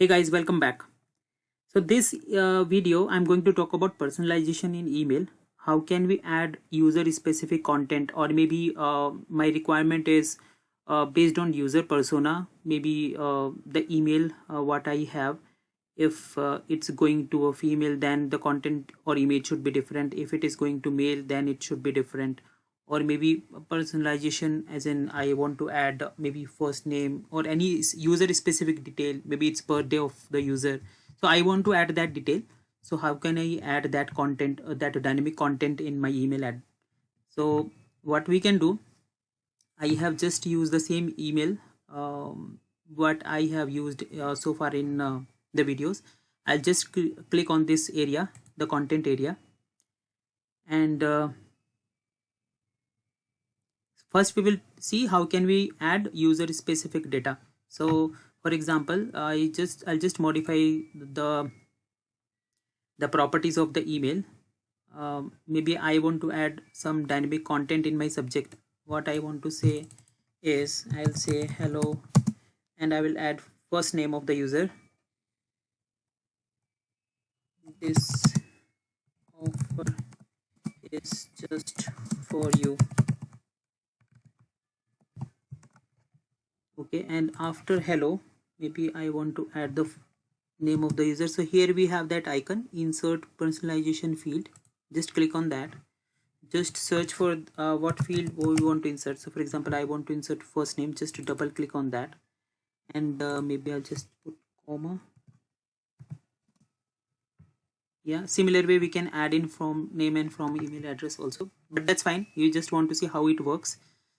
Hey guys, welcome back. So this video I'm going to talk about personalization in email. How can we add user specific content, or maybe my requirement is based on user persona, maybe the email what I have. If it's going to a female, then the content or image should be different. If it is going to male, then it should be different. Or maybe personalization as in I want to add maybe first name or any user specific detail, maybe it's birthday of the user, so I want to add that detail. So how can I add that content, that dynamic content in my email ad? So what we can do, I have just used the same email what I have used so far in the videos. I'll just click on this area, the content area, and first we will see how can we add user specific data. So for example, I'll just modify the properties of the email. Maybe I want to add some dynamic content in my subject. What I want to say is I'll say hello, and I will add first name of the user. This offer is just for you. Okay, and after hello, maybe I want to add the name of the user. So here we have that icon, insert personalization field. Just click on that. Just search for what field we want to insert. So for example, I want to insert first name. Just double click on that, and maybe I'll just put comma. Yeah, similar way we can add in from name and from email address also, but that's fine. You just want to see how it works.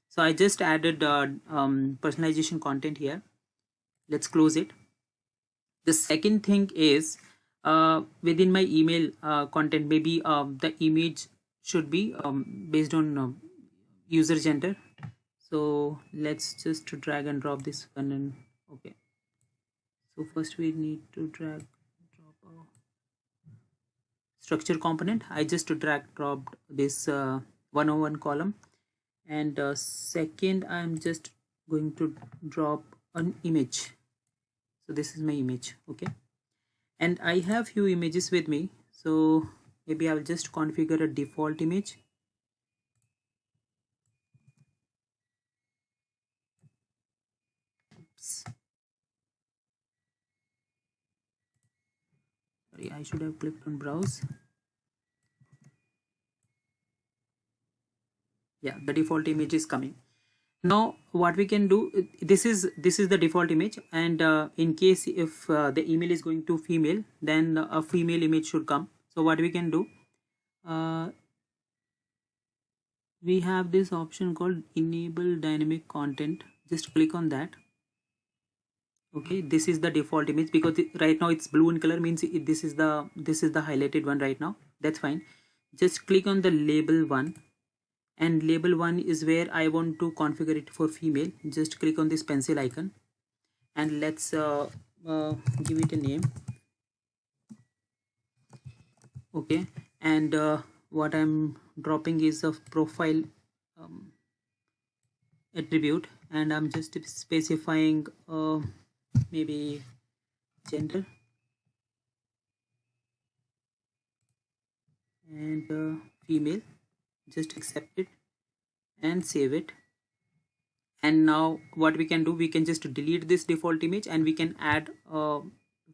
So I just added personalization content here. Let's close it. The second thing is within my email content, maybe the image should be based on user gender. So let's just drag and drop this one. And okay, so first we need to drag drop a structure component. I just drag dropped this 101 column, and second I'm just going to drop an image. So this is my image. Okay, and I have few images with me, so maybe I'll just configure a default image. Oops. Sorry, I should have clicked on browse. Yeah, the default image is coming. Now what we can do, this is the default image, and in case if the email is going to female, then a female image should come. So what we can do, we have this option called enable dynamic content. Just click on that. Okay, this is the default image, because right now it's blue in color, means this is the highlighted one right now. That's fine. Just click on the label one, and label one is where I want to configure it for female. Just click on this pencil icon, and let's give it a name. Okay, and what I'm dropping is a profile attribute, and I'm just specifying maybe gender and female. Just accept it and save it. And now what we can do, we can just delete this default image, and we can add a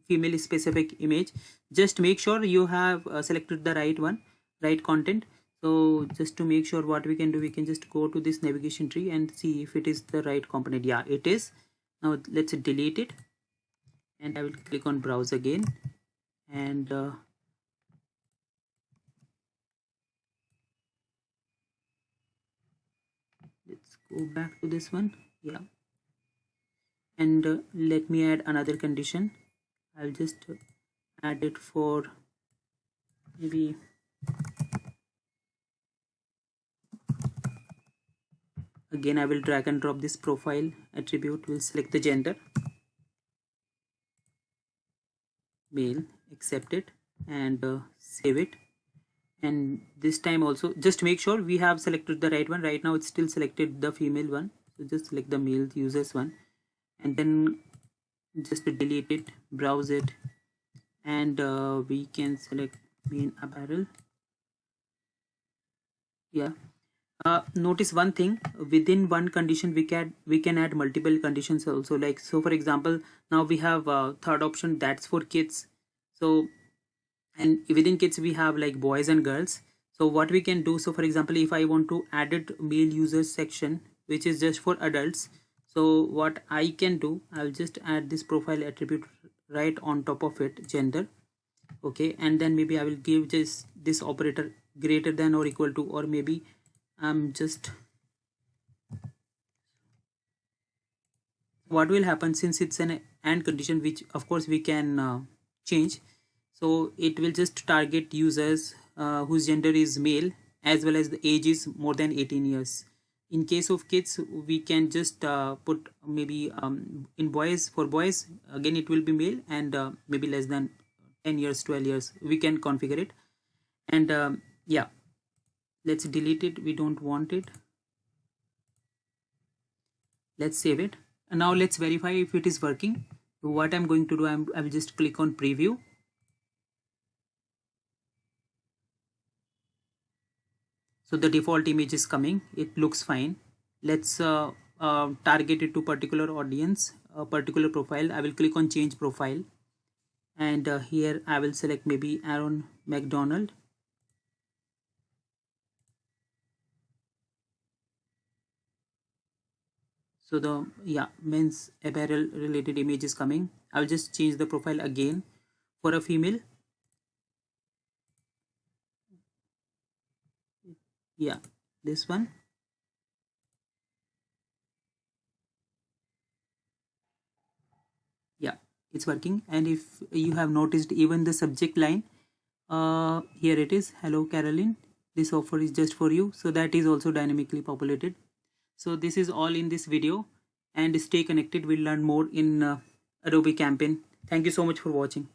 female specific image. Just make sure you have selected the right one, right content. So just to make sure, what we can do, we can just go to this navigation tree and see if it is the right component. Yeah, it is. Now let's delete it, and I will click on browse again, and let's go back to this one. Yeah, and let me add another condition. I'll just add it for maybe again. I will drag and drop this profile attribute. Will select the gender, male, accept it, and save it. And this time also, just make sure we have selected the right one. Right now it's still selected the female one, so just select the male users one, and then just delete it, browse it, and we can select main apparel. Yeah. Notice one thing, within one condition we can add multiple conditions also. Like, so for example, now we have third option, that's for kids. So, and within kids we have like boys and girls. So what we can do, so for example, if I want to add it male users section which is just for adults, so what I can do, I'll just add this profile attribute right on top of it, gender. Okay, and then maybe I will give just this operator greater than or equal to, or maybe I'm just, what will happen, since it's an and condition which of course we can change, so it will just target users whose gender is male as well as the age is more than 18 years. In case of kids we can just put maybe in boys, for boys again it will be male, and maybe less than 10 years, 12 years, we can configure it. And yeah, let's delete it, we don't want it. Let's save it, and now let's verify if it is working. So what I'm going to do, I will just click on preview. So the default image is coming, it looks fine. Let's target it to particular audience, a particular profile. I will click on change profile, and here I will select maybe Aaron McDonald. So the, yeah, men's apparel related image is coming. I'll just change the profile again for a female. Yeah, this one. Yeah, it's working. And if you have noticed, even the subject line, here it is, hello Caroline, this offer is just for you, so that is also dynamically populated. So this is all in this video, and stay connected, we'll learn more in Adobe Campaign. Thank you so much for watching.